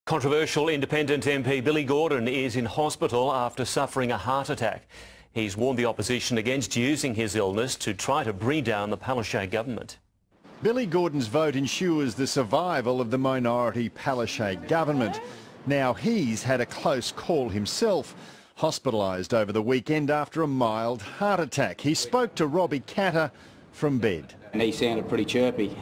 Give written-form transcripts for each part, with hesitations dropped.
Controversial independent MP Billy Gordon is in hospital after suffering a heart attack. He's warned the opposition against using his illness to try to bring down the Palaszczuk government. Billy Gordon's vote ensures the survival of the minority Palaszczuk government. Now he's had a close call himself, hospitalised over the weekend after a mild heart attack. He spoke to Robbie Catter from bed. And he sounded pretty chirpy.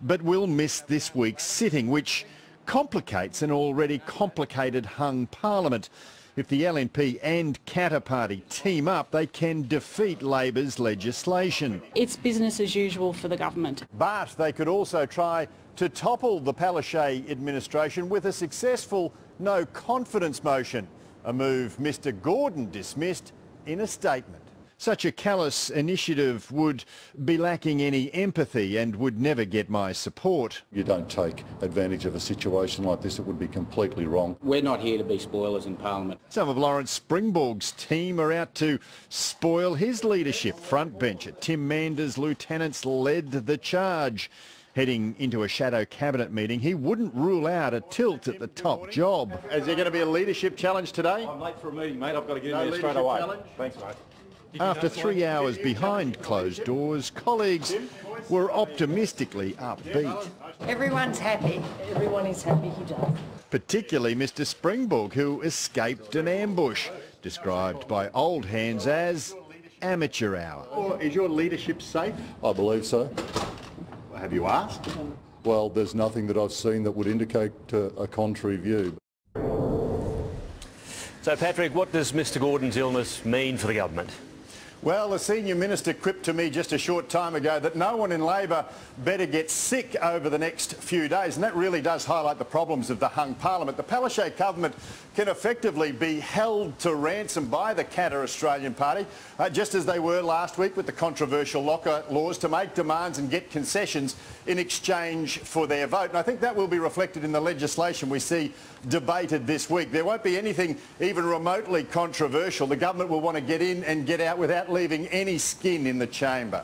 But will miss this week's sitting, which complicates an already complicated hung parliament. If the LNP and Catter party team up, they can defeat Labor's legislation. It's business as usual for the government. But they could also try to topple the Palaszczuk administration with a successful no confidence motion, a move Mr Gordon dismissed in a statement. Such a callous initiative would be lacking any empathy and would never get my support. You don't take advantage of a situation like this. It would be completely wrong. We're not here to be spoilers in Parliament. Some of Lawrence Springborg's team are out to spoil his leadership. Frontbencher Tim Mander's lieutenants led the charge. Heading into a shadow cabinet meeting, he wouldn't rule out a tilt at the top job. Is there going to be a leadership challenge today? I'm late for a meeting, mate. I've got to get in there straight away. Challenge? Thanks, mate. After 3 hours behind closed doors, colleagues were optimistically upbeat. Everyone's happy. Everyone is happy he does. Particularly Mr Springborg, who escaped an ambush, described by old hands as amateur hour. Is your leadership safe? I believe so. Have you asked? Well, there's nothing that I've seen that would indicate a contrary view. So, Patrick, what does Mr Gordon's illness mean for the government? Well, a senior minister quipped to me just a short time ago that no one in Labor better get sick over the next few days, and that really does highlight the problems of the hung parliament. The Palaszczuk government can effectively be held to ransom by the Catter Australian Party, just as they were last week with the controversial locker laws, to make demands and get concessions in exchange for their vote. And I think that will be reflected in the legislation we see debated this week. There won't be anything even remotely controversial. The government will want to get in and get out without leaving any skin in the chamber.